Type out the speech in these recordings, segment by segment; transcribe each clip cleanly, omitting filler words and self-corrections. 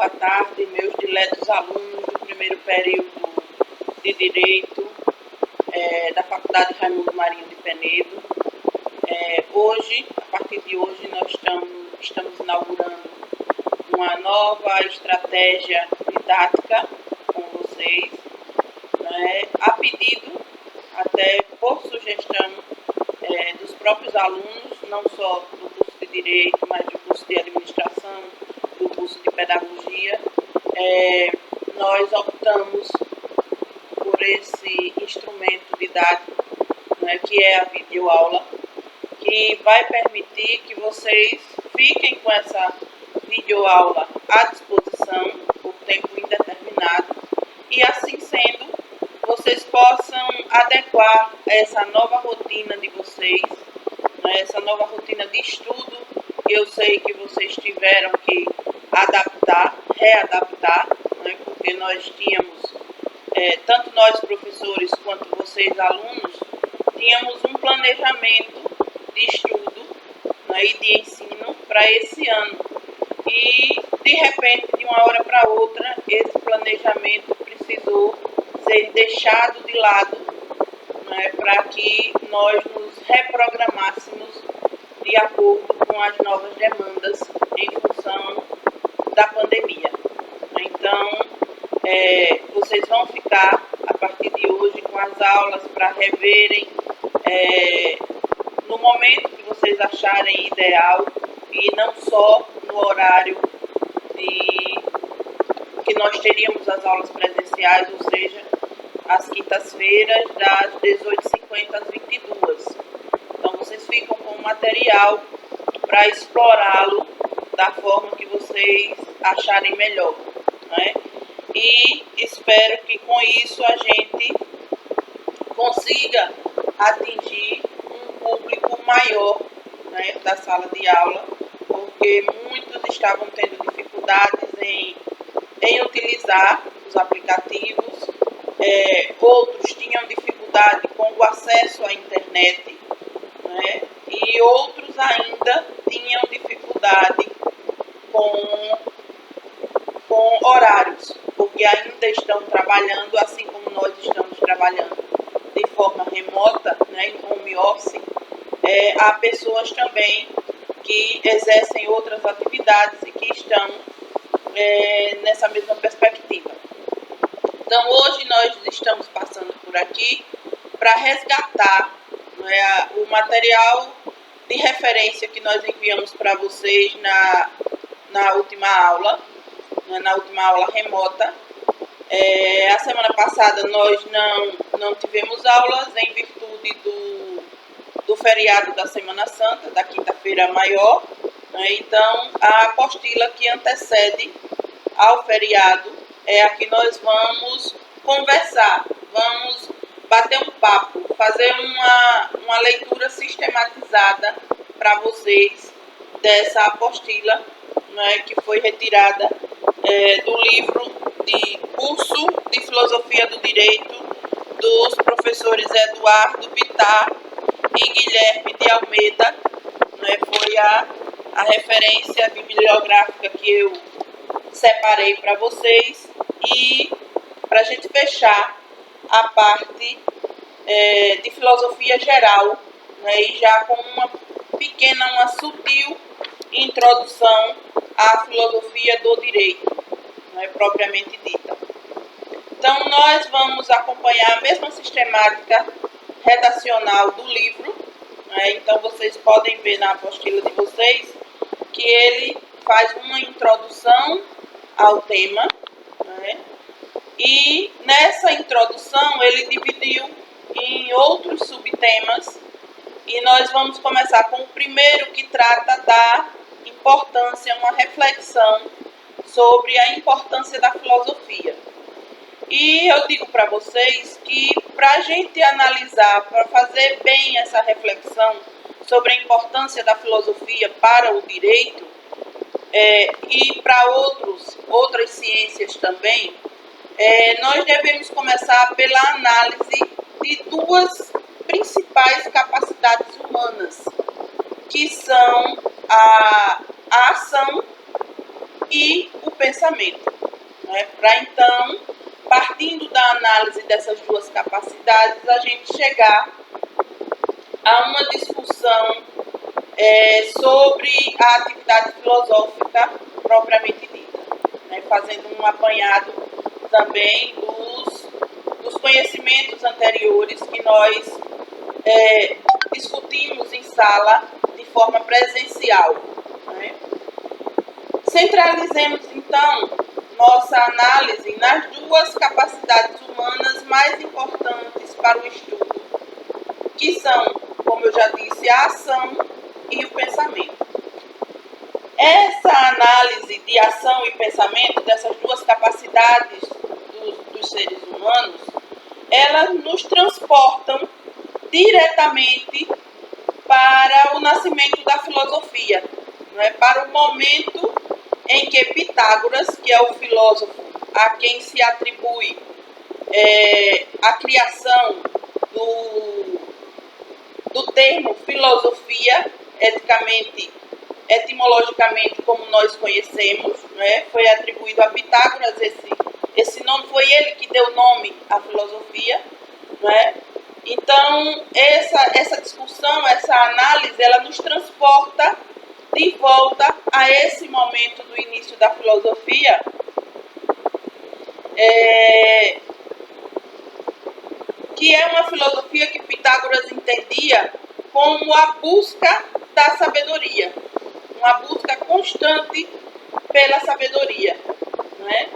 boa tarde, meus diletos alunos do primeiro período de Direito da Faculdade Raimundo Marinho de Penedo. Hoje, a partir de hoje, nós estamos inaugurando uma nova estratégia didática com vocês, a pedido, até por sugestão dos próprios alunos, não só do curso de Direito, mas do curso de Administração, do curso de Pedagogia. Nós optamos por esse instrumento didático, que é a videoaula, que vai permitir que vocês fiquem com essa videoaula à disposição por tempo indeterminado e, assim sendo, vocês possam adequar essa nova rotina de vocês, essa nova rotina de estudo, que eu sei que vocês tiveram que adaptar, readaptar, porque nós tínhamos, tanto nós professores quanto vocês alunos, tínhamos um planejamento de estudo e de ensino para esse ano. E, de repente, de uma hora para outra, esse planejamento precisou ser deixado de lado, para que nós nos reprogramássemos de acordo com as novas demandas em função da pandemia. Então, vocês vão ficar, a partir de hoje, com as aulas para reverem no momento que vocês acharem ideal e não só no horário que nós teríamos as aulas presenciais, ou seja, às quintas-feiras, das 18h50 às 22h. Então, vocês ficam com o material para explorá-lo da forma que vocês acharem melhor. E espero que com isso a gente consiga atingir um público maior da sala de aula, porque muitos estavam tendo dificuldades em utilizar os aplicativos, outros tinham dificuldade com o acesso à internet, e outros ainda tinham dificuldade com horários, porque ainda estão trabalhando, assim como nós estamos trabalhando de forma remota, em home office. Há pessoas também que exercem outras atividades e que estão nessa mesma perspectiva. Então, hoje nós estamos passando por aqui para resgatar o material de referência que nós enviamos para vocês na última aula, na última aula remota. A semana passada nós não tivemos aulas em virtude do feriado da Semana Santa, da Quinta-feira Maior. Então, a apostila que antecede ao feriado é a que nós vamos conversar, vamos bater um papo, fazer uma leitura sistematizada para vocês dessa apostila, que foi retirada do livro de curso de Filosofia do Direito dos professores Eduardo Bittar e Guilherme de Almeida. Foi a referência bibliográfica que eu separei para vocês. E para a gente fechar a parte de filosofia geral, e já com uma sutil introdução à filosofia do direito, propriamente dita. Então, nós vamos acompanhar a mesma sistemática redacional do livro. Então, vocês podem ver na apostila de vocês que ele faz uma introdução ao tema, e nessa introdução ele dividiu em outros subtemas, e nós vamos começar com o primeiro, que trata da importância, uma reflexão sobre a importância da filosofia. E eu digo para vocês que, para a gente analisar, para fazer bem essa reflexão sobre a importância da filosofia para o direito, e para outras ciências também, nós devemos começar pela análise de duas principais capacidades humanas, que são a ação e o pensamento. Né? Para então, partindo da análise dessas duas capacidades, a gente chegar a uma discussão sobre a atividade filosófica propriamente dita, né? Fazendo um apanhado também dos conhecimentos anteriores que nós discutimos em sala de forma presencial. Né? Centralizemos, então, nossa análise nas duas capacidades humanas mais importantes para o estudo, que são, como eu já disse, a ação e o pensamento. Essa análise de ação e pensamento, dessas duas capacidades dos seres humanos, elas nos transportam diretamente para o nascimento da filosofia, né? Para o momento em que Pitágoras, que é o filósofo a quem se atribui a criação do termo filosofia, etimologicamente como nós conhecemos, né? Foi atribuído a Pitágoras esse nome, foi ele que deu nome à filosofia, né? Então, essa discussão, essa análise, ela nos transporta de volta a esse momento do início da filosofia, que é uma filosofia que Pitágoras entendia como a busca da sabedoria, uma busca constante pela sabedoria. Né?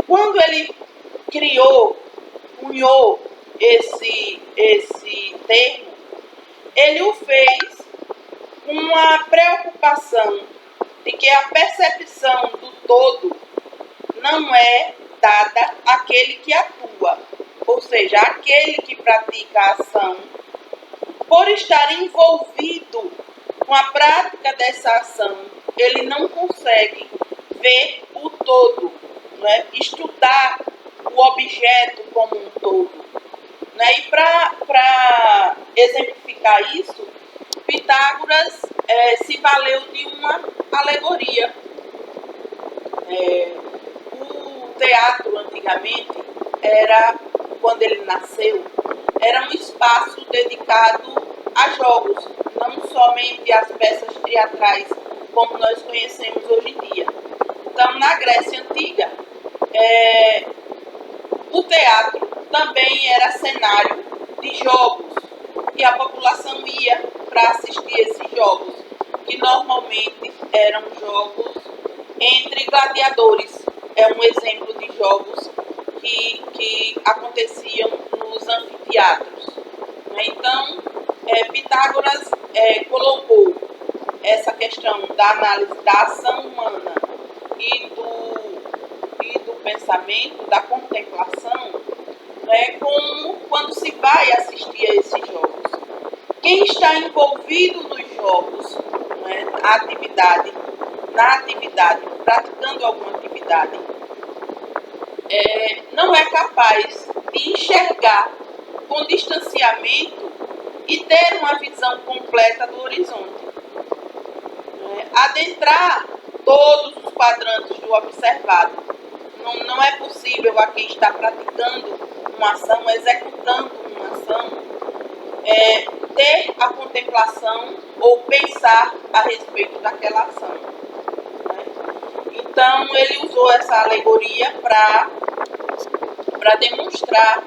Quando ele cunhou esse termo, ele o fez com uma preocupação de que a percepção do todo não é dada àquele que atua, ou seja, aquele que pratica a ação, por estar envolvido com a prática dessa ação, ele não consegue ver o todo, né? Estudar o objeto como um todo. Né? E para exemplificar isso, Pitágoras se valeu de uma alegoria. O teatro, antigamente, quando ele nasceu, era um espaço dedicado a jogos, não somente às peças teatrais, como nós conhecemos hoje em dia. Então, na Grécia Antiga, o teatro também era cenário de jogos, e a população ia para assistir esses jogos, que normalmente eram jogos entre gladiadores. É um exemplo de jogos que aconteciam nos anfiteatros. Então, Pitágoras colocou essa questão da análise da ação humana e do pensamento, da contemplação, como quando se vai assistir a esses jogos. Quem está envolvido nos jogos, na atividade, praticando alguma atividade, não é capaz de enxergar com distanciamento e ter uma visão completa do horizonte. Adentrar todos os quadrantes do observado. Não é possível a quem está praticando uma ação, executando uma ação, ter a contemplação ou pensar a respeito daquela ação. Então, ele usou essa alegoria para demonstrar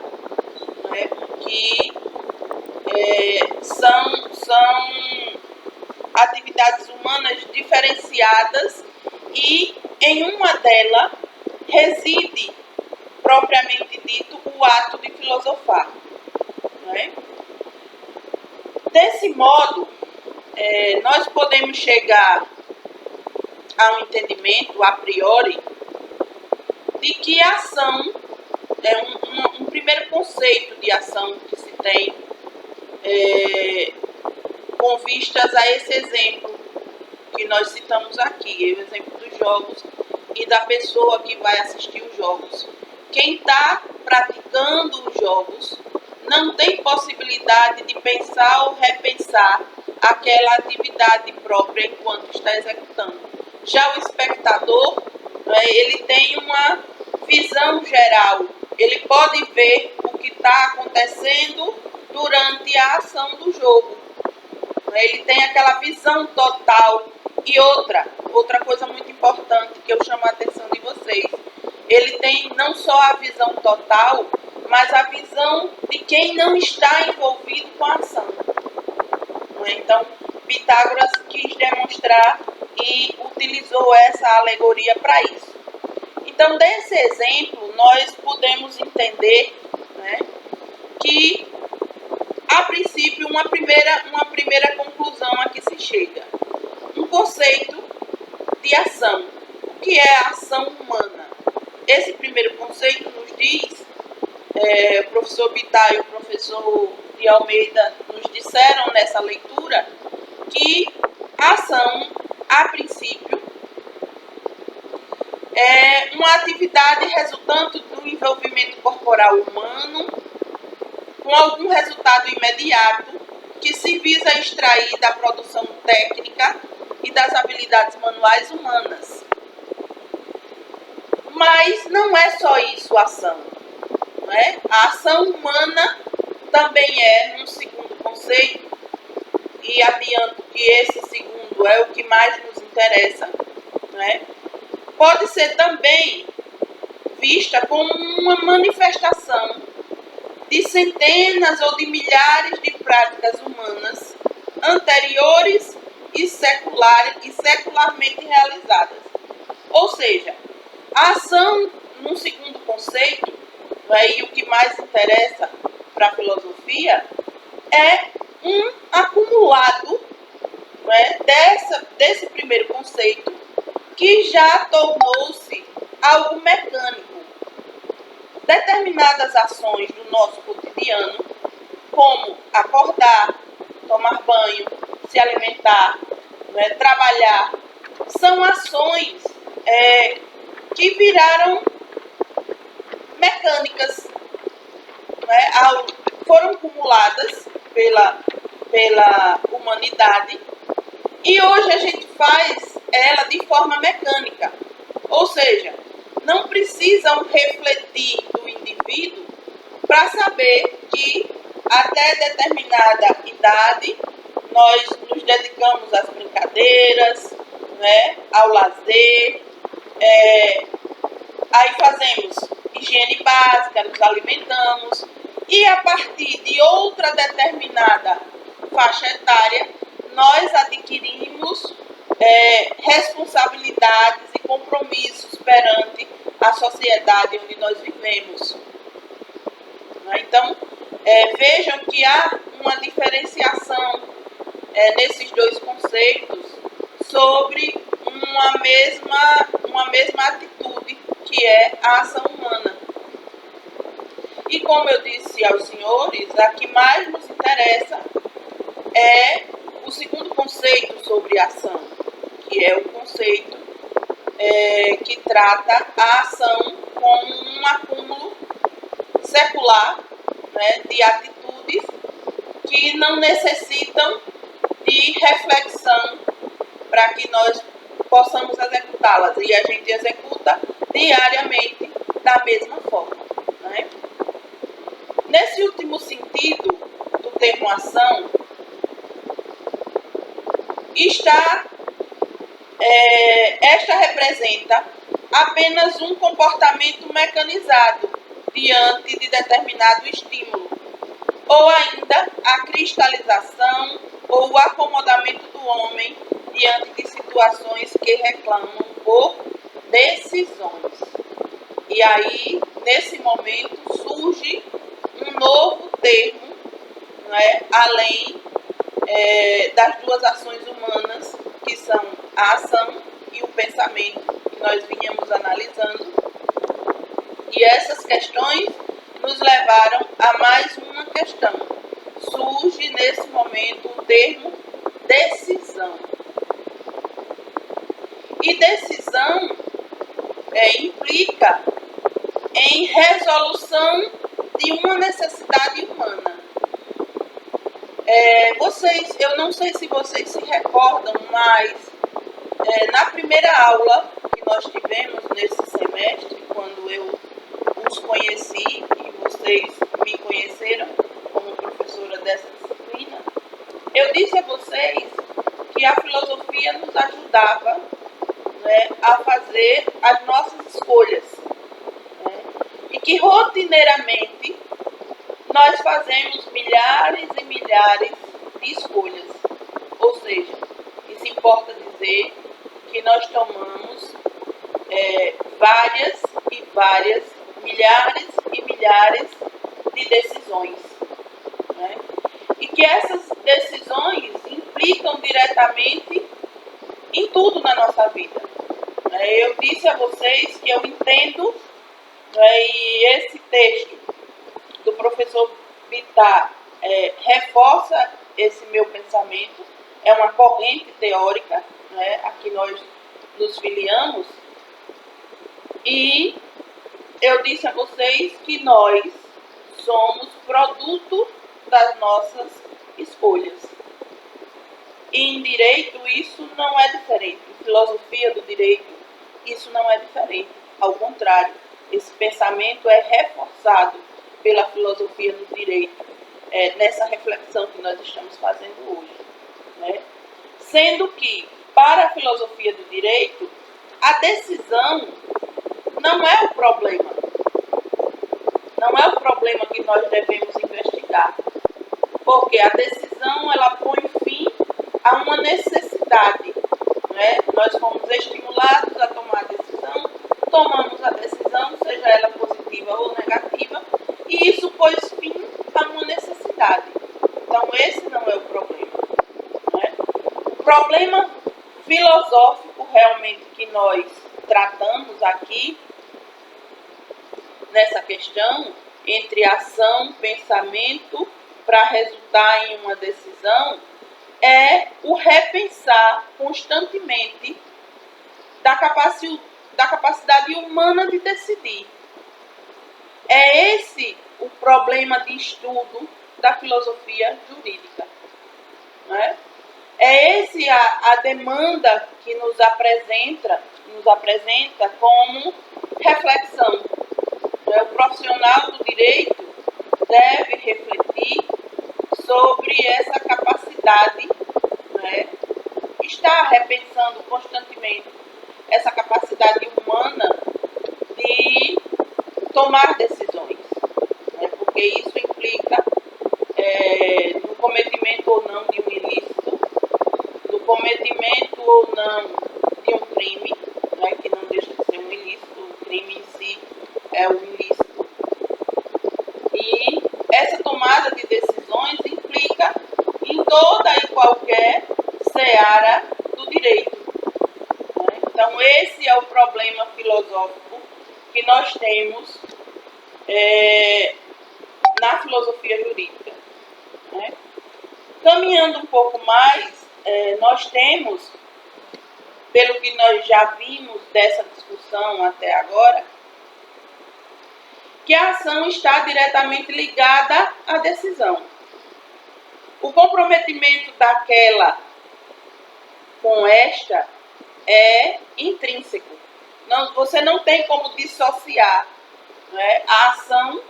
que são atividades humanas diferenciadas e em uma delas reside, propriamente dito, o ato de filosofar. Desse modo, nós podemos chegar a um entendimento, a priori, de que a ação é um primeiro conceito de ação que se tem com vistas a esse exemplo que nós citamos aqui, o exemplo dos jogos e da pessoa que vai assistir os jogos. Quem está praticando os jogos não tem possibilidade de pensar ou repensar aquela atividade própria enquanto está executando. Já o espectador, né, ele tem uma visão geral, ele pode ver o que está acontecendo durante a ação do jogo. Ele tem aquela visão total. E outra coisa muito importante que eu chamo a atenção de vocês, ele tem não só a visão total, mas a visão de quem não está envolvido com a ação. Então, Pitágoras quis demonstrar e utilizou essa alegoria para isso. Então, desse exemplo, nós podemos entender, né, que, a princípio, uma primeira conclusão a que se chega. Um conceito de ação. O que é a ação humana? Esse primeiro conceito nos diz, o professor Bittar e o professor de Almeida nos disseram nessa leitura, que a ação, a princípio, é uma atividade resultante do envolvimento corporal humano com algum resultado imediato que se visa extrair da produção técnica e das habilidades manuais humanas. Mas não é só isso a ação. Não é? A ação humana também é, num segundo conceito, e adianto que esse segundo é o que mais nos interessa, não é? Pode ser também vista como uma manifestação de centenas ou de milhares de práticas humanas anteriores e secularmente realizadas. Ou seja, a ação, num segundo conceito, e o que mais interessa para a filosofia, é um acumulado, desse primeiro conceito, que já tornou-se algo mecânico. Determinadas ações do nosso cotidiano, como acordar, tomar banho, se alimentar, trabalhar, são ações que viraram mecânicas, foram acumuladas pela humanidade e hoje a gente faz ela de forma mecânica, ou seja, não precisam refletir do indivíduo para saber que até determinada idade nós nos dedicamos às brincadeiras, ao lazer, aí fazemos higiene básica, nos alimentamos e a partir de outra determinada faixa etária nós adquirimos responsabilidades e compromissos perante a sociedade onde nós vivemos. Então, vejam que há uma diferenciação nesses dois conceitos sobre uma mesma atitude, que é a ação humana. E como eu disse aos senhores, a que mais nos interessa é o segundo conceito sobre ação, que é o conceito que trata a ação como um acúmulo secular, de atitudes que não necessitam de reflexão para que nós possamos executá-las. E a gente executa diariamente da mesma forma. Nesse último sentido do termo ação, esta representa apenas um comportamento mecanizado diante de determinado estímulo, ou ainda a cristalização ou o acomodamento do homem diante de situações que reclamam por decisões. E aí, nesse momento, surge um novo termo, além das duas ações humanas, que são a ação e o pensamento, que nós vínhamos analisando. E essas questões nos levaram a mais uma questão. Surge, nesse momento, o termo decisão. E decisão implica em resolução de uma necessidade humana. Eu não sei se vocês se recordam, mas Na primeira aula que nós tivemos nesse semestre, quando eu os conheci e vocês me conheceram como professora dessa disciplina, eu disse a vocês que a filosofia nos ajudava, né, a fazer as nossas escolhas, né, e que rotineiramente nós fazemos milhares e milhares de escolhas. Ou seja, isso importa dizer que nós tomamos várias e várias, milhares e milhares de decisões, né? E que essas decisões implicam diretamente em tudo na nossa vida. Eu disse a vocês que eu entendo, e esse texto do professor Bittar reforça esse meu pensamento, é uma corrente teórica, né, a que nós nos filiamos, e eu disse a vocês que nós somos produto das nossas escolhas. E em direito isso não é diferente, em filosofia do direito isso não é diferente, ao contrário, esse pensamento é reforçado pela filosofia do direito, nessa reflexão que nós estamos fazendo hoje, né? Sendo que, para a filosofia do direito, a decisão não é o problema. Não é o problema que nós devemos investigar. Porque a decisão, ela põe fim a uma necessidade, né? Nós fomos estimulados a tomar a decisão, tomamos a decisão, seja ela positiva ou negativa, e isso pôs fim a uma necessidade. Então, esse não é o problema, né? O problema filosófico realmente que nós tratamos aqui, nessa questão, entre ação, pensamento, para resultar em uma decisão, é o repensar constantemente da capacidade humana de decidir. É esse o problema de estudo da filosofia jurídica, né? É esse a demanda que nos apresenta como reflexão. O profissional do direito deve refletir sobre essa capacidade, né? Está repensando constantemente essa capacidade humana de tomar decisões, né? Porque isso implica no cometimento ou não de um ilícito, no cometimento ou não de um crime, né? Que não deixa de ser um ilícito, o crime em si é um ilícito. E essa tomada de decisões implica em toda e qualquer seara do direito, né? Então, esse é o problema filosófico que nós temos na filosofia jurídica, né? Caminhando um pouco mais, nós temos, pelo que nós já vimos dessa discussão até agora, que a ação está diretamente ligada à decisão. O comprometimento daquela com esta é intrínseco. Você não tem como dissociar, né, a ação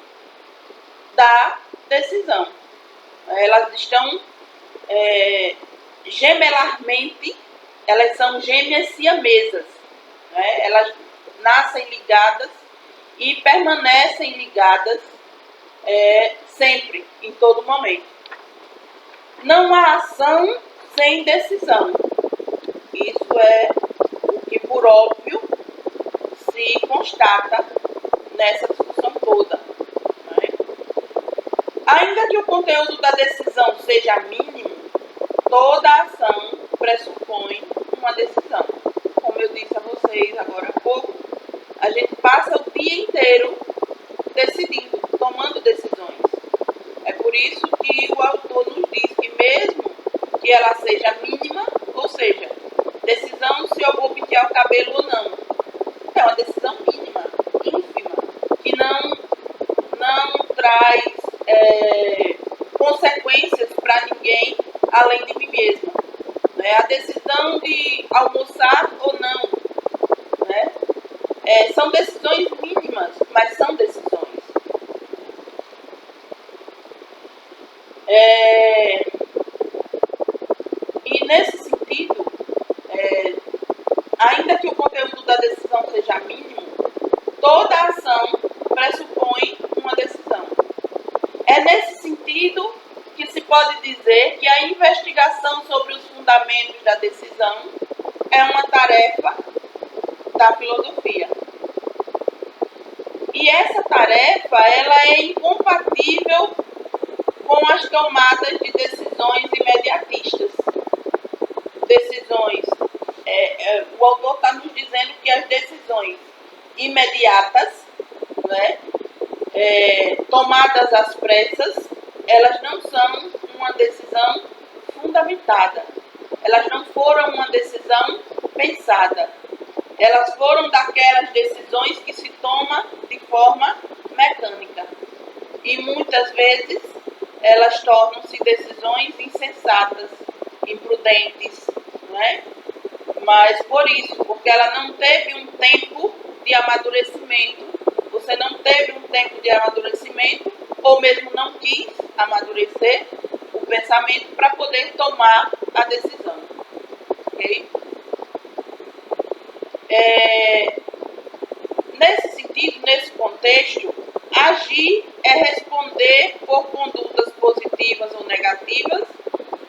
da decisão. Elas estão gemelarmente, elas são gêmeas siamesas, né? Elas nascem ligadas e permanecem ligadas sempre, em todo momento. Não há ação sem decisão. Isso é o que, por óbvio, se constata nessa discussão toda, né? Ainda que o conteúdo da decisão seja mínimo, toda ação pressupõe uma decisão. Como eu disse a vocês agora há pouco, a gente passa o dia inteiro decidindo, tomando decisões. É por isso que o autor nos diz que mesmo que ela seja mínima, ou seja, decisão se eu vou pentear o cabelo ou não, é uma decisão mínima, ínfima, que não traz consequências para ninguém além de mim mesma. A decisão de almoçar ou não, né? São decisões mínimas, mas são decisões. E nesse sentido, ainda que o conteúdo da decisão seja mínimo, toda ação pressupõe uma decisão. É nesse sentido que se pode dizer que a investigação sobre os fundamentos da decisão é uma tarefa da filosofia. E essa tarefa, ela é incompatível com as tomadas de decisões imediatistas. Decisões, o autor está nos dizendo que as decisões imediatas, né, tomadas às pressas, elas não são uma decisão fundamentada. Elas não foram uma decisão pensada. Elas foram daquelas decisões que se toma de forma mecânica. E muitas vezes elas tornam-se decisões insensatas, imprudentes, não é? Mas por isso, porque ela não teve um tempo de amadurecimento. Você não teve um tempo de amadurecimento, ou mesmo não quis amadurecer o pensamento para poder tomar a decisão. Ok? Nesse sentido, nesse contexto, agir é responder por condutas positivas ou negativas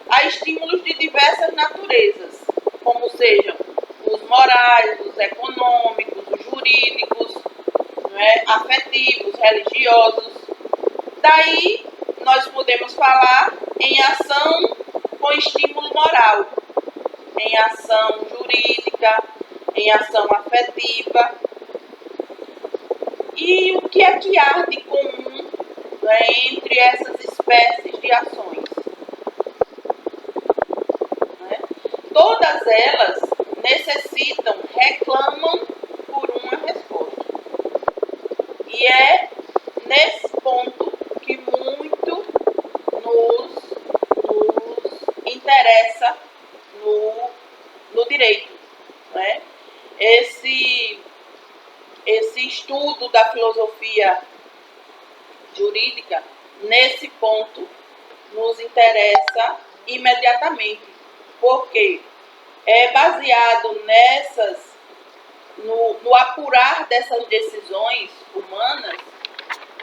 a estímulos de diversas naturezas, como sejam os morais, os econômicos, os jurídicos, afetivos, religiosos. Daí, nós podemos falar em ação com estímulo moral, em ação jurídica, em ação afetiva. E o que é que há de comum, entre essas espécies de ações? Todas elas necessitam, reclamam por uma resposta. E é nesse ponto que muito nos interessa no direito. Esse estudo da filosofia jurídica, nesse ponto, nos interessa imediatamente, porque é baseado no apurar dessas decisões humanas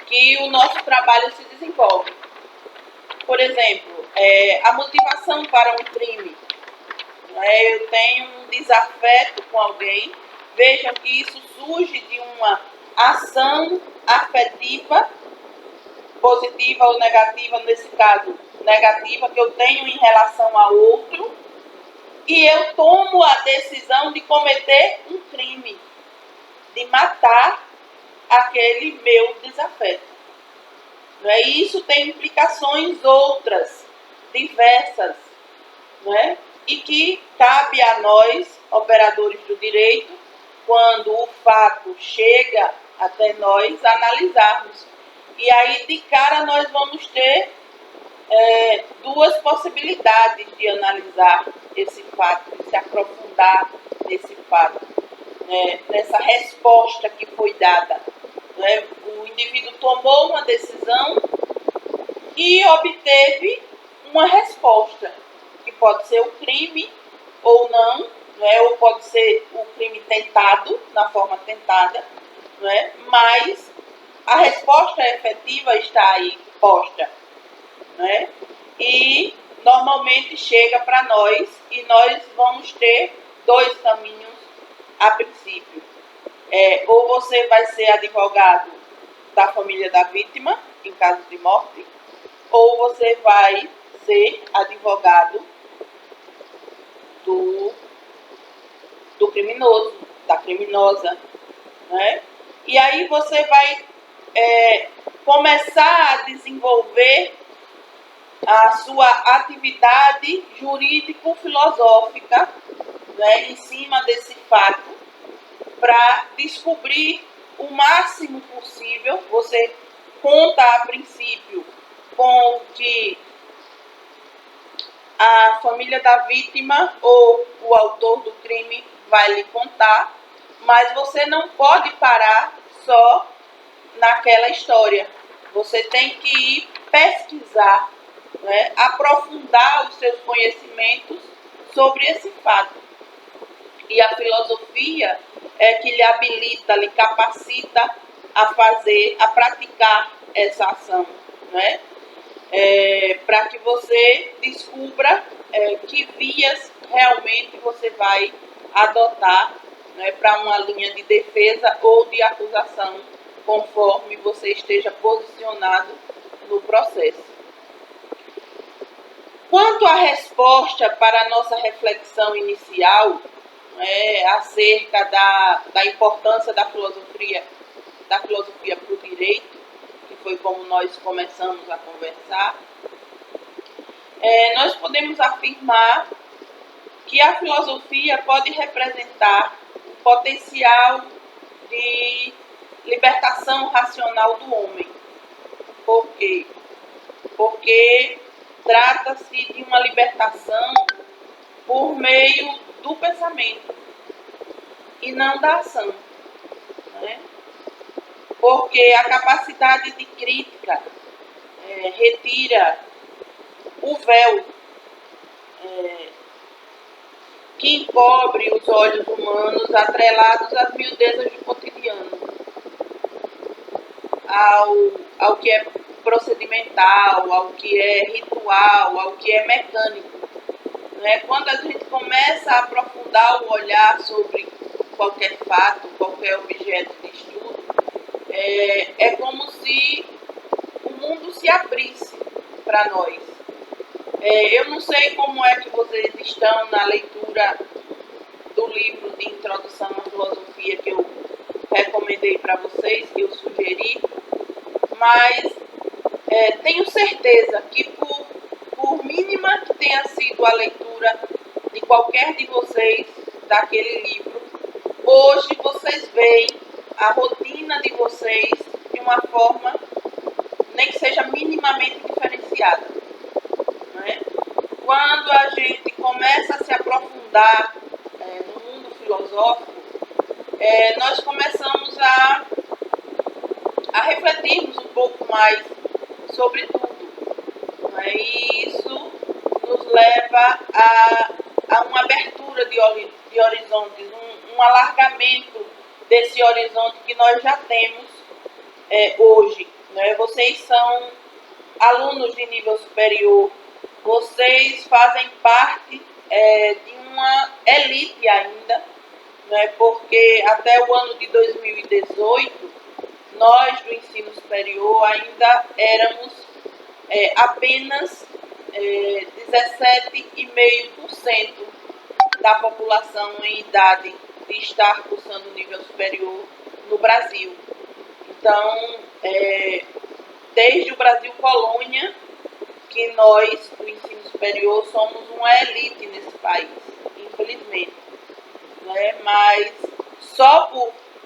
que o nosso trabalho se desenvolve. Por exemplo, a motivação para um crime. Eu tenho um desafeto com alguém, vejam que isso surge de uma ação afetiva, positiva ou negativa, nesse caso negativa, que eu tenho em relação a outro, e eu tomo a decisão de cometer um crime, de matar aquele meu desafeto. E isso tem implicações outras, diversas, e que cabe a nós, operadores do direito, quando o fato chega até nós, analisarmos. E aí, de cara, nós vamos ter duas possibilidades de analisar esse fato, de se aprofundar nesse fato, nessa resposta que foi dada. O indivíduo tomou uma decisão e obteve uma resposta, que pode ser o crime ou não, ou pode ser o crime tentado, na forma tentada, mas a resposta efetiva está aí posta. E normalmente chega para nós e nós vamos ter dois caminhos a princípio. Ou você vai ser advogado da família da vítima, em caso de morte, ou você vai ser advogado do criminoso, da criminosa. E aí você vai começar a desenvolver a sua atividade jurídico-filosófica, em cima desse fato, para descobrir o máximo possível. Você conta a princípio com que a família da vítima ou o autor do crime vai lhe contar, mas você não pode parar só naquela história. Você tem que ir pesquisar, né, aprofundar os seus conhecimentos sobre esse fato. E a filosofia é que lhe habilita, lhe capacita a fazer, a praticar essa ação, né? Para que você descubra que vias realmente você vai adotar, né, para uma linha de defesa ou de acusação, conforme você esteja posicionado no processo. Quanto à resposta para a nossa reflexão inicial, acerca da importância da filosofia para o direito, que foi como nós começamos a conversar, nós podemos afirmar que a filosofia pode representar o potencial de libertação racional do homem. Por quê? Porque trata-se de uma libertação por meio do pensamento e não da ação, né? Porque a capacidade de crítica retira o véu que encobre os olhos humanos atrelados às miudezas do cotidiano, ao que é procedimental, ao que é ritual, ao que é mecânico. Quando a gente começa a aprofundar o olhar sobre qualquer fato, qualquer objeto de estudo, é como se o mundo se abrisse para nós. Eu não sei como é que vocês estão na leitura do livro de Introdução à Filosofia que eu recomendei para vocês, que eu sugeri, mas tenho certeza que por mínima que tenha sido a leitura de qualquer de vocês daquele livro, hoje vocês veem a rotina de vocês de uma forma, nem que seja minimamente diferenciada. Né? Quando a gente começa a se aprofundar no mundo filosófico, nós começamos a refletirmos um pouco mais sobre tudo. Né? E isso nos leva a uma abertura de horizontes, um alargamento desse horizonte que nós já temos hoje. Né? Vocês são alunos de nível superior, vocês fazem parte de uma elite ainda, né? Porque até o ano de 2018, nós do ensino superior ainda éramos apenas 17,5% da população em idade de estar cursando o nível superior no Brasil. Então, desde o Brasil colônia, que nós, do ensino superior, somos uma elite nesse país, infelizmente. Né? Mas só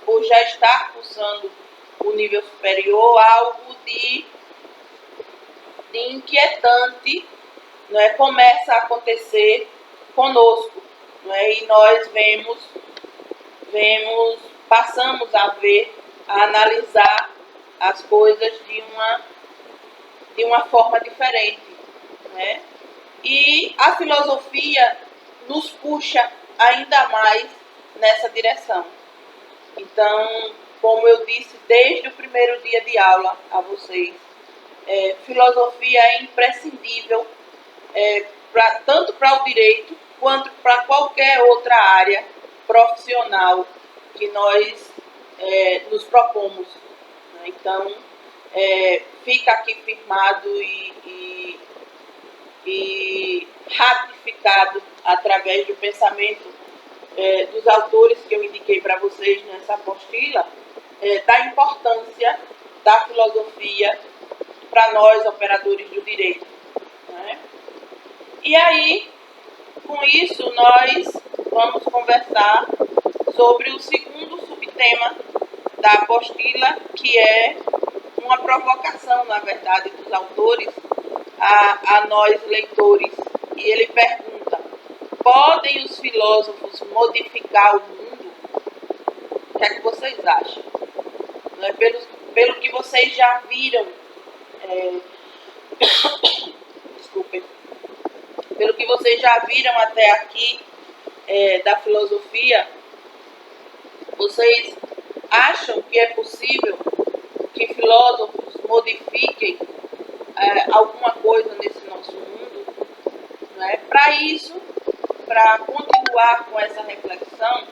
por já estar cursando o nível superior, algo de inquietante, né, começa a acontecer conosco. Né? E nós passamos a ver, a analisar as coisas de uma forma diferente. Né? E a filosofia nos puxa ainda mais nessa direção. Então, como eu disse desde o primeiro dia de aula a vocês, filosofia é imprescindível tanto para o direito quanto para qualquer outra área profissional que nós nos propomos. Né? Então, fica aqui firmado e ratificado através do pensamento dos autores que eu indiquei para vocês nessa apostila, da importância da filosofia para nós, operadores do direito. Né? E aí, com isso, nós vamos conversar sobre o segundo subtema da apostila, que é uma provocação, na verdade, dos autores a nós, leitores, e ele pergunta: podem os filósofos modificar o mundo? O que é que vocês acham? Não é? Pelo que vocês já viram, desculpem, pelo que vocês já viram até aqui da filosofia, vocês acham que é possível que filósofos modifiquem alguma coisa nesse nosso mundo? Né? Para isso, para continuar com essa reflexão,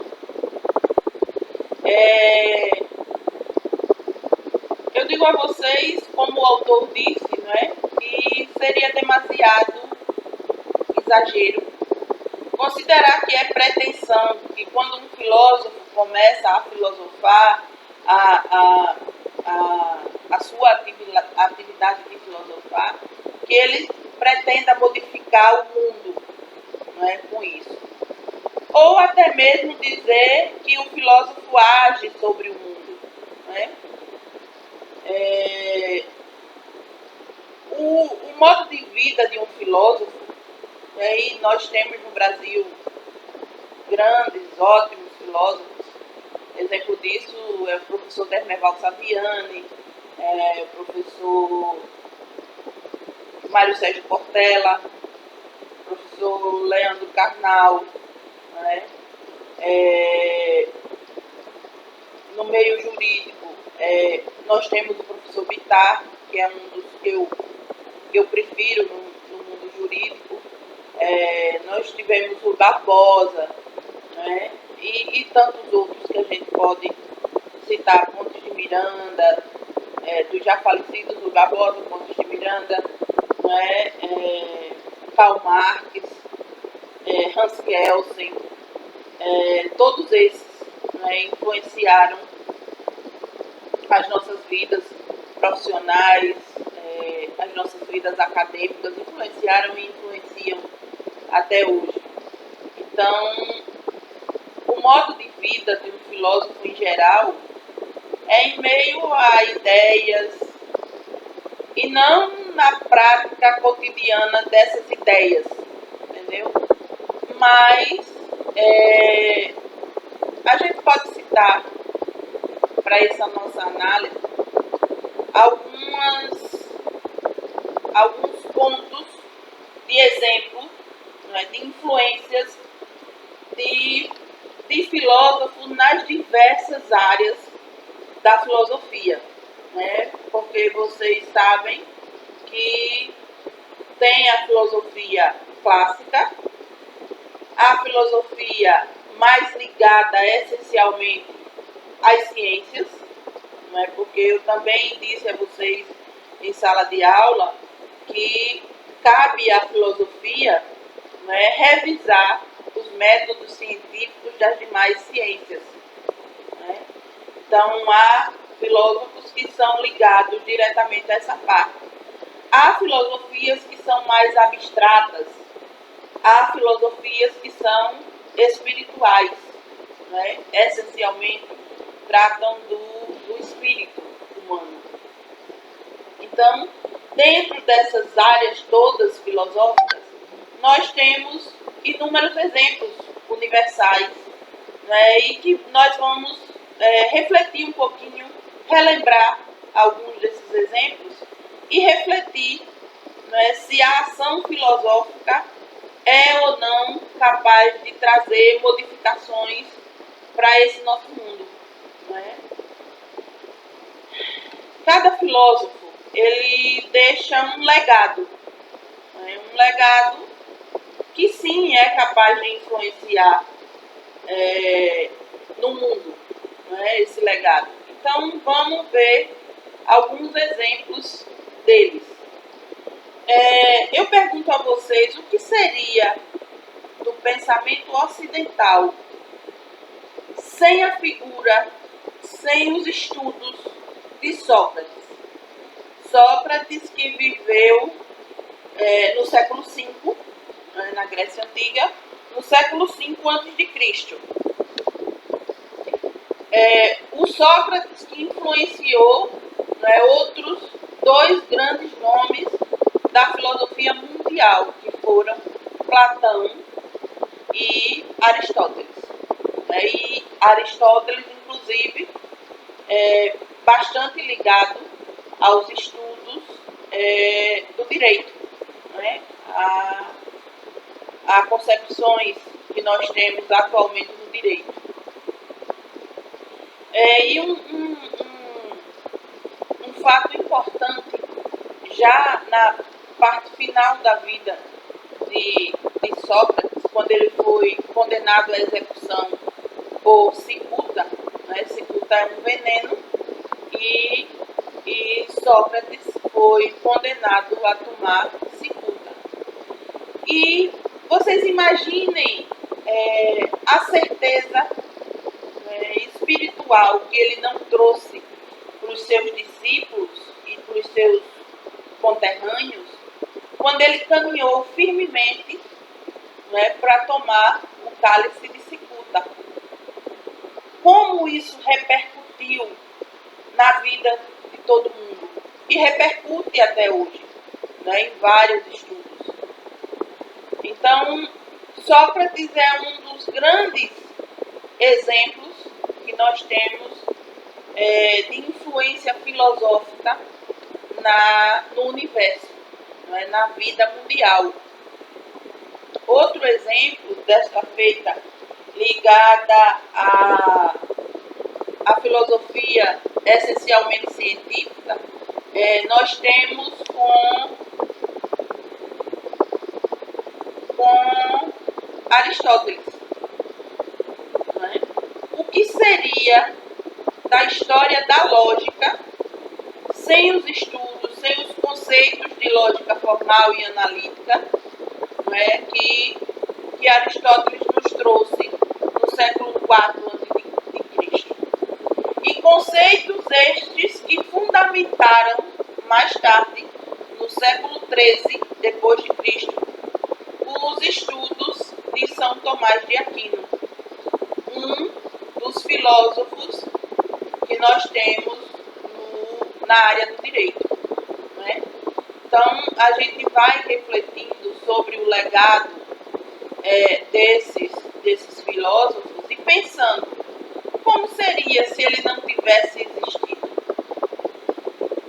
eu digo a vocês, como o autor disse, né, que seria demasiado exagero considerar que é pretensão, que quando um filósofo começa a filosofar, a sua atividade de filosofar, que ele pretenda modificar o mundo, não é, com isso. Ou até mesmo dizer que o filósofo age sobre o mundo. Não é? O modo de vida de um filósofo, e nós temos no Brasil grandes, ótimos filósofos. Exemplo disso é o professor Dermeval Saviani, o professor Mário Sérgio Cortella, o professor Leandro Carnal. Né? No meio jurídico, nós temos o professor Bittar, que é um dos que eu prefiro no mundo jurídico. Nós tivemos o Barbosa, né? E tantos outros que a gente pode citar, Pontes de Miranda, dos já falecidos, o Barbosa, Pontes de Miranda, né? Karl Marx, Hans Kelsen, todos esses, né, influenciaram as nossas vidas profissionais, as nossas vidas acadêmicas, influenciaram e influenciam até hoje. Então, o modo de vida de um filósofo em geral é em meio a ideias e não na prática cotidiana dessas ideias, entendeu? Mas a gente pode citar para essa nossa análise alguns pontos de exemplo, né, de influências de filósofos nas diversas áreas da filosofia, né? Porque vocês sabem que tem a filosofia clássica, a filosofia mais ligada essencialmente às ciências, né? Porque eu também disse a vocês em sala de aula que cabe à filosofia, né, revisar os métodos científicos das demais ciências. Né? Então, há filósofos que são ligados diretamente a essa parte. Há filosofias que são mais abstratas, há filosofias que são espirituais, né? Essencialmente tratam do espírito humano. Então, dentro dessas áreas todas filosóficas, nós temos inúmeros exemplos universais, né? E que nós vamos refletir um pouquinho, relembrar alguns desses exemplos e refletir, né, se a ação filosófica é ou não capaz de trazer modificações para esse nosso mundo. Né? Cada filósofo ele deixa um legado, né? Um legado que sim é capaz de influenciar no mundo, né? Esse legado. Então vamos ver alguns exemplos deles. Eu pergunto a vocês o que seria do pensamento ocidental sem a figura, sem os estudos de Sócrates. Sócrates que viveu no século V, na Grécia Antiga, no século V a.C. O Sócrates que influenciou, né, outros dois grandes nomes da filosofia mundial, que foram Platão e Aristóteles. E Aristóteles, inclusive, é bastante ligado aos estudos do direito, né? A concepções que nós temos atualmente no direito. E um fato importante, já na parte final da vida de Sócrates, quando ele foi condenado à execução por cicuta, né? Cicuta é um veneno, e Sócrates foi condenado a tomar cicuta. E vocês imaginem a certeza espiritual que ele não trouxe para os seus discípulos e para os seus conterrâneos, quando ele caminhou firmemente, né, para tomar o cálice de cicuta. Como isso repercutiu na vida de todo mundo, e repercute até hoje, né, em vários estudos. Então, Sócrates é um dos grandes exemplos que nós temos de influência filosófica no universo, né, na vida mundial. Outro exemplo desta feita ligada à filosofia essencialmente científica, nós temos com Aristóteles. Né? O que seria da história da lógica sem os estudos, sem os conceitos de lógica formal e analítica, né, que Aristóteles nos trouxe no século IV a.C. E conceitos estes que fundamentaram mais tarde, no século XIII depois de Cristo, os estudos de São Tomás de Aquino, um dos filósofos que nós temos na área do direito. Né? Então, a gente vai refletindo sobre o legado desses filósofos e pensando como seria se ele não tivesse existido.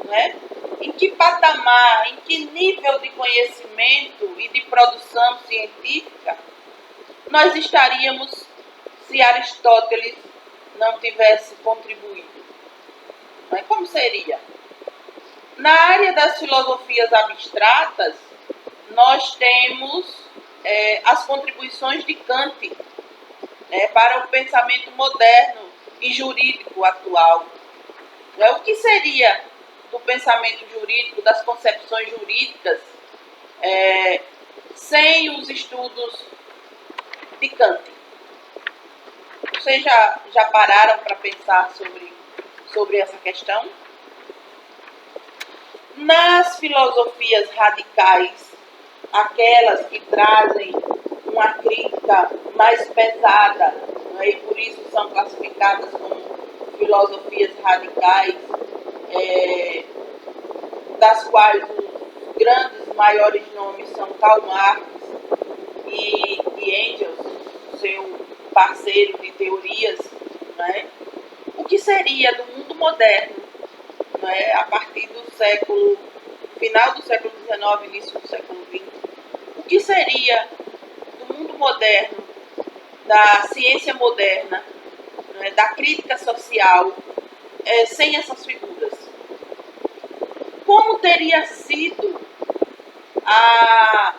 Né? Em que patamar, em que nível de conhecimento e de produção científica nós estaríamos se Aristóteles não tivesse contribuído? Como seria? Na área das filosofias abstratas, nós temos as contribuições de Kant para o pensamento moderno e jurídico atual. O que seria do pensamento jurídico, das concepções jurídicas, sem os estudos de Kant? Vocês já pararam para pensar sobre essa questão? Nas filosofias radicais, aquelas que trazem uma crítica mais pesada, né, e por isso são classificadas como filosofias radicais, das quais os grandes, maiores nomes são Karl Marx e Engels, seu parceiro de teorias. Né? O que seria do mundo moderno, né, a partir do final do século XIX, início do século XX? O que seria do mundo moderno, da ciência moderna, né, da crítica social, sem essas figuras? Como teria sido a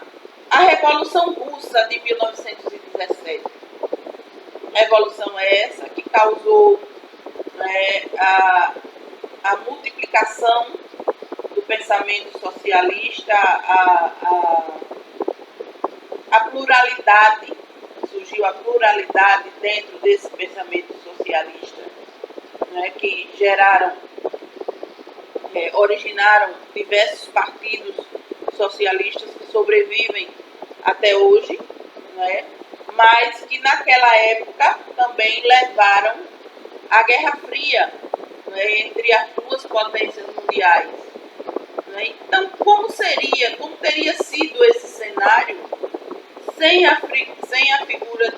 Revolução Russa de 1917? Revolução essa que causou, né, a multiplicação do pensamento socialista, a pluralidade, surgiu a pluralidade dentro desse pensamento socialista, né, que originaram diversos partidos socialistas que sobrevivem até hoje, né, mas que naquela época também levaram à Guerra Fria, né, entre as duas potências mundiais. Né? Então, como teria sido esse cenário sem as figuras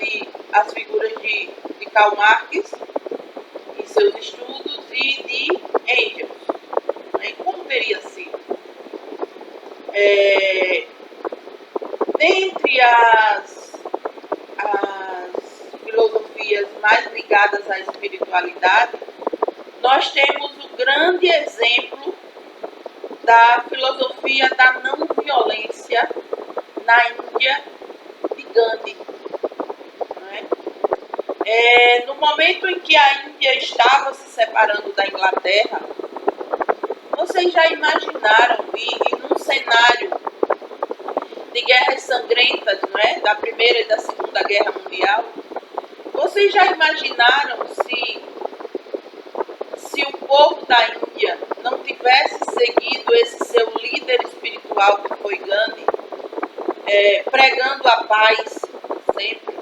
de Karl Marx em seus estudos e de Engels. Né? Como teria sido? Dentre as filosofias mais ligadas à espiritualidade, nós temos o grande exemplo da filosofia da não violência na Índia de Gandhi. No momento em que a Índia estava se separando da Inglaterra, vocês já imaginaram, e num cenário de guerras sangrentas, não é? Da Primeira e da Segunda Guerra Mundial, vocês já imaginaram se o povo da Índia não tivesse seguido esse seu líder espiritual que foi Gandhi, pregando a paz sempre,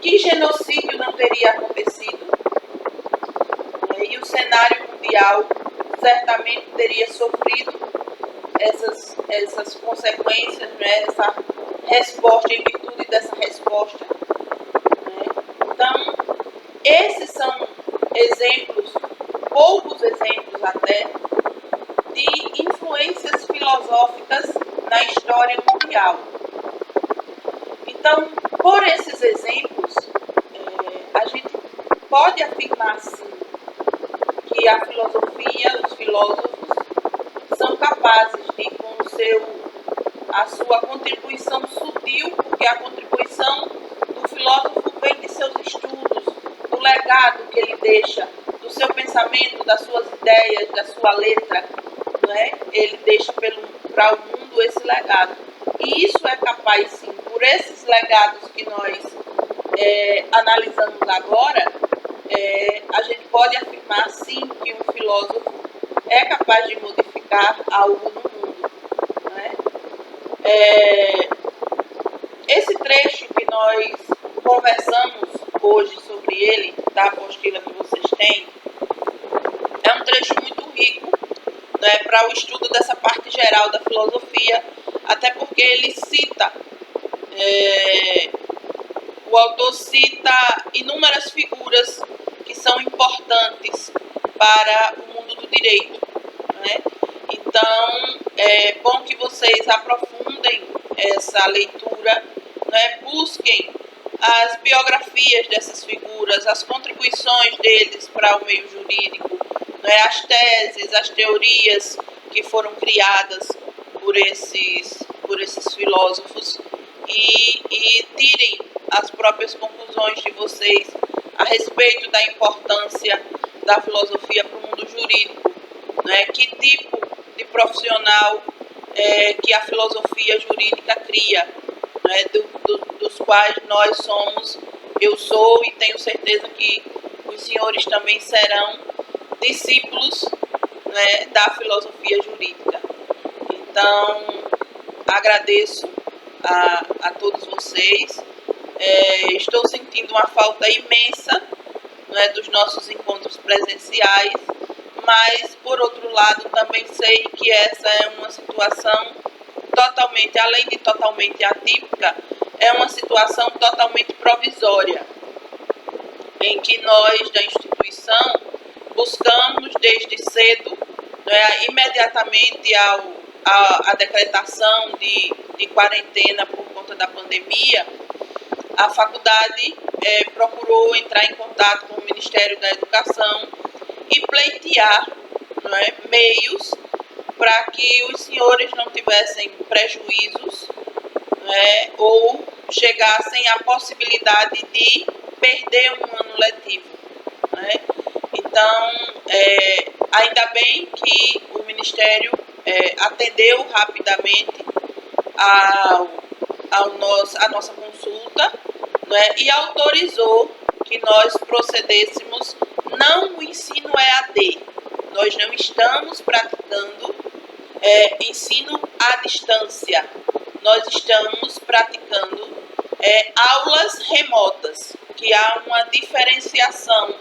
que genocídio não teria acontecido? E o cenário mundial certamente teria sofrido essas consequências, né? Essa resposta, em virtude dessa resposta. Então, esses são exemplos, poucos exemplos até, de influências filosóficas na história mundial. Então, por esses exemplos, a gente pode afirmar sim que a filosofia, os filósofos, são capazes de, com a sua contribuição sutil, porque a contribuição do filósofo vem de seus estudos, do legado que ele deixa, do seu pensamento, das suas ideias, da sua letra, né? Ele deixa para o mundo esse legado. E isso é capaz, sim, por esses legados que nós analisamos agora, a gente pode afirmar, sim, que um filósofo é capaz de modificar algo no mundo. Né? Esse trecho que nós conversamos hoje sobre ele, da apostila que vocês têm, é um trecho muito rico, né, para o estudo dessa parte geral da filosofia, até porque ele cita, o autor cita inúmeras figuras que são importantes para o mundo do direito. Né? Então, é bom que vocês aprofundem essa leitura, né? Busquem as biografias dessas figuras, as contribuições deles para o meio jurídico, né? As teses, as teorias que foram criadas por esses filósofos e tirem as próprias conclusões de vocês a respeito da importância da filosofia para o mundo jurídico. Né? Que tipo de profissional que a filosofia jurídica cria, né? Dos quais nós somos, eu sou e tenho certeza que os senhores também serão discípulos, né, da filosofia jurídica. Então, agradeço a todos vocês. Estou sentindo uma falta imensa, né, dos nossos encontros presenciais, mas, por outro lado, também sei que essa é uma situação totalmente, além de totalmente atípica, é uma situação totalmente provisória, em que nós, da instituição, buscamos desde cedo, né, imediatamente à decretação de quarentena por conta da pandemia, a faculdade procurou entrar em contato com o Ministério da Educação e pleitear, né, meios para que os senhores não tivessem prejuízos, né, ou chegassem à possibilidade de perder um ano letivo. Né? Então, ainda bem que o Ministério atendeu rapidamente a nossa consulta, né, e autorizou que nós procedêssemos, não o ensino EAD, nós não estamos praticando ensino à distância, nós estamos praticando aulas remotas, que há uma diferenciação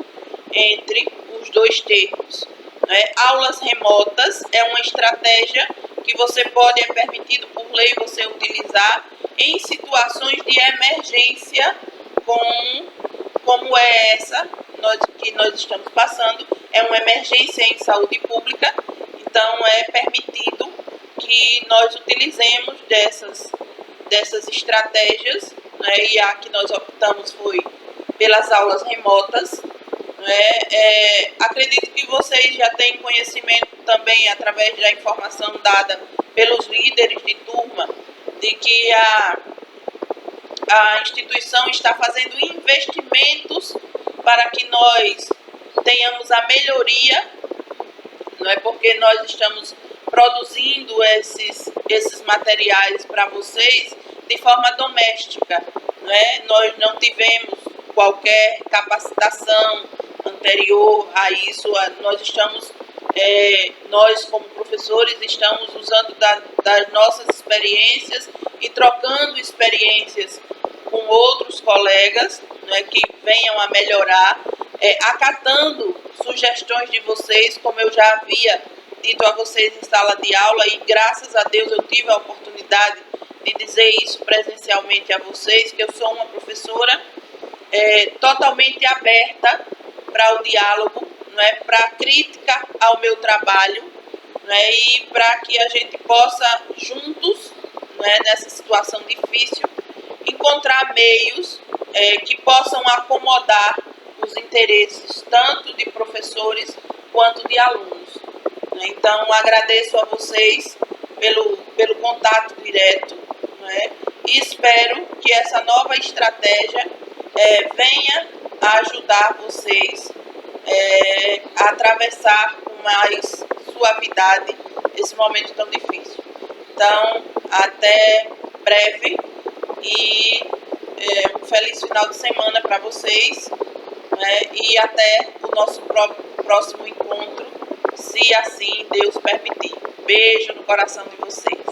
entre os dois termos. Né? Aulas remotas é uma estratégia que você pode, é permitido por lei você utilizar em situações de emergência como é essa que nós estamos passando. É uma emergência em saúde pública, então é permitido que nós utilizemos dessas estratégias, né? E a que nós optamos foi pelas aulas remotas. Acredito que vocês já têm conhecimento também, através da informação dada pelos líderes de turma, de que a instituição está fazendo investimentos para que nós tenhamos a melhoria, não é, porque nós estamos produzindo esses materiais para vocês de forma doméstica, não é? Nós não tivemos qualquer capacitação anterior a isso. Nós como professores estamos usando das nossas experiências e trocando experiências com outros colegas, né, que venham a melhorar, acatando sugestões de vocês, como eu já havia dito a vocês em sala de aula, e graças a Deus eu tive a oportunidade de dizer isso presencialmente a vocês, que eu sou uma professora totalmente aberta para o diálogo, para a crítica ao meu trabalho, e para que a gente possa juntos, nessa situação difícil, encontrar meios que possam acomodar os interesses tanto de professores quanto de alunos. Então, agradeço a vocês pelo contato direto, e espero que essa nova estratégia venha a ajudar vocês a atravessar com mais suavidade esse momento tão difícil. Então, até breve e um feliz final de semana para vocês, e até o nosso próximo encontro, se assim Deus permitir. Beijo no coração de vocês.